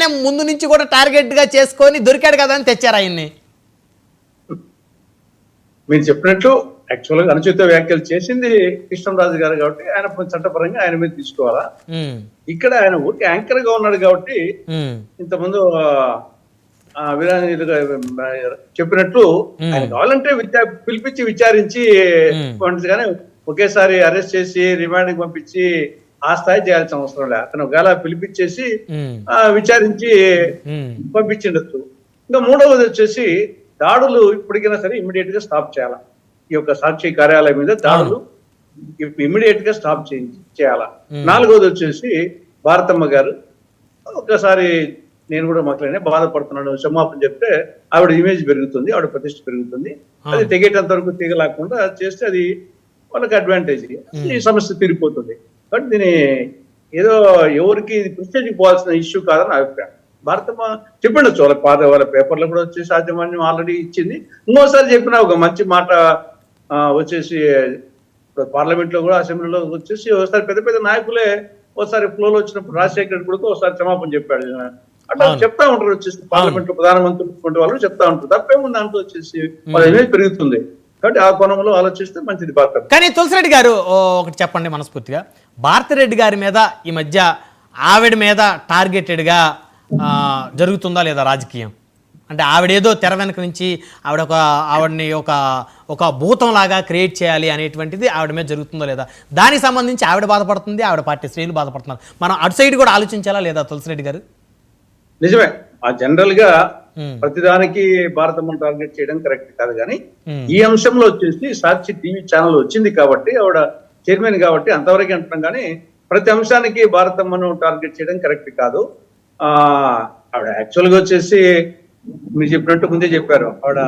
ఆయన్నే ముందు నుంచి కూడా టార్గెట్గా చేసుకొని దొరికాడు కదా అని తెచ్చారు ఆయన్ని. మీరు చెప్పినట్లు యాక్చువల్గా అనుచిత వ్యాఖ్యలు చేసింది కృష్ణంరాజు గారు కాబట్టి ఆయన చట్టపరంగా ఆయన మీద తీసుకోవాలా. ఇక్కడ ఆయన ఊరికి యాంకర్ గా ఉన్నాడు కాబట్టి ఇంతకుముందు చెప్పినట్లు ఆయన కావాలంటే పిలిపించి విచారించి కానీ ఒకేసారి అరెస్ట్ చేసి రిమాండ్ పంపించి ఆ స్థాయి చేయాల్సిన అవసరం లేదు. అతను ఒకవేళ పిలిపించేసి విచారించి పంపించిండొచ్చు. ఇంకా మూడవది వచ్చేసి దాడులు ఇప్పటికైనా సరే ఇమ్మీడియట్ గా స్టాప్ చేయాలా. ఈ యొక్క సాక్షి కార్యాలయం మీద దాడులు ఇమ్మీడియట్ గా స్టాప్ చేయాలా. నాలుగవది వచ్చేసి భారతమ్మ గారు ఒకసారి నేను కూడా మాట్లాడినా బాధపడుతున్నాను క్షమాపణ చెప్తే ఆవిడ ఇమేజ్ పెరుగుతుంది, ఆవిడ ప్రతిష్ట పెరుగుతుంది. అది తెగేటంత వరకు తెగలేకుండా చేస్తే అది వాళ్ళకి అడ్వాంటేజ్, ఈ సమస్య తీరిపోతుంది. కాబట్టి దీని ఏదో ఎవరికి ప్రెస్టేజ్ పోవాల్సిన ఇష్యూ కాదని నా అభిప్రాయం. భారతమ్మ చెప్పిండొచ్చు, వాళ్ళ పేపర్లో కూడా వచ్చేసి సాధ్యమని ఆల్రెడీ ఇచ్చింది. ఇంకోసారి చెప్పిన ఒక మంచి మాట వచ్చేసి పార్లమెంట్ లో కూడా అసెంబ్లీలో వచ్చేసి ఒకసారి పెద్ద పెద్ద నాయకులే ఒకసారి ఫ్లోలో వచ్చినప్పుడు రాజశేఖర్ రెడ్డి కూడా ఒకసారి క్షమాపణ చెప్పాడు. అట్లా చెప్తా ఉంటారు వచ్చేసి పార్లమెంట్ లో ప్రధానమంత్రి వాళ్ళు చెప్తా ఉంటారు. తప్పేముంది దాంట్లో వచ్చేసి వాళ్ళ ఇమేజ్ పెరుగుతుంది. కాబట్టి ఆ కోణంలో ఆలోచిస్తే మంచిది. భారత కానీ తులసిరెడ్డి గారు ఒకటి చెప్పండి మనస్ఫూర్తిగా, భారతిరెడ్డి గారి మీద ఈ మధ్య ఆవిడ మీద టార్గెటెడ్గా జరుగుతుందా లేదా రాజకీయం? అంటే ఆవిడేదో తెర వెనక నుంచి ఆవిడని ఒక భూతం లాగా క్రియేట్ చేయాలి అనేటువంటిది ఆవిడ మీద జరుగుతుందో లేదా, దానికి సంబంధించి ఆవిడ బాధపడుతుంది, ఆవిడ పార్టీ శ్రేణులు బాధపడుతున్నారు. మనం అటు సైడ్ కూడా ఆలోచించాలా లేదా తులసిరెడ్డి గారు? నిజమే, ఆ జనరల్ గా ప్రతిదానికి భారతమ్మను టార్గెట్ చేయడం కరెక్ట్ కాదు. కానీ ఈ అంశంలో వచ్చేసి సాక్షి టీవీ ఛానల్ వచ్చింది కాబట్టి ఆవిడ చైర్మన్ కాబట్టి అంతవరకు అంటున్నాం. కానీ ప్రతి అంశానికి భారతమ్మను టార్గెట్ చేయడం కరెక్ట్ కాదు. ఆవిడ యాక్చువల్ గా వచ్చేసి మీరు చెప్పినట్టు ముందే చెప్పారు, ఆవిడ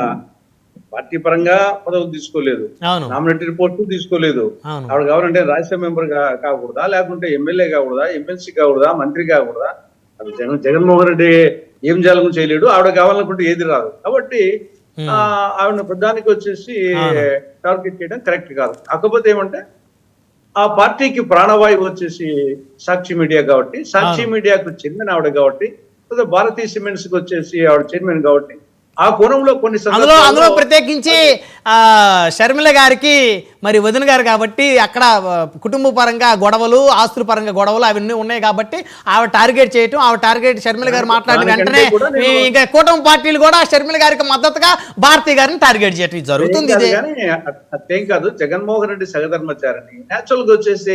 పార్టీ పరంగా పదవులు తీసుకోలేదు, నామినేటెడ్ పోస్టు తీసుకోలేదు. ఆవిడ కావాలంటే రాజ్యసభ మెంబర్ కాకూడదా, లేకుంటే ఎమ్మెల్యే కాకూడదా, ఎమ్మెల్సీ కాకూడదా, మంత్రి కాకూడదా? జగన్మోహన్ రెడ్డి ఏం చేయాలను చేయలేడు, ఆవిడ కావాలనుకుంటే ఏది రాదు. కాబట్టి ఆవిడ ప్రధానికి వచ్చేసి టార్గెట్ చేయడం కరెక్ట్ కాదు. కాకపోతే ఏమంటే ఆ పార్టీకి ప్రాణవాయువు వచ్చేసి సాక్షి మీడియా కాబట్టి, సాక్షి మీడియాకు చెందిన ఆవిడ కాబట్టి, భారతీయ సిమెంట్స్ కి వచ్చేసి ఆవిడ చైర్మన్ కాబట్టి ఆ కోణంలో కొన్ని అందులో ప్రత్యేకించి షర్మిల గారికి మరి వదిన గారు కాబట్టి అక్కడ కుటుంబ పరంగా గొడవలు, ఆస్తుల పరంగా గొడవలు అవన్నీ ఉన్నాయి కాబట్టి ఆవిడ టార్గెట్ చేయటం, ఆవిడ టార్గెట్ షర్మిల గారు మాట్లాడిన వెంటనే ఇంకా కూటమి పార్టీలు కూడా షర్మిల గారికి మద్దతుగా భారతీ గారిని టార్గెట్ చేయటం జరుగుతుంది. అదేం కాదు, జగన్మోహన్ రెడ్డి సహధర్మచారిని నేచురల్ గా వచ్చేసి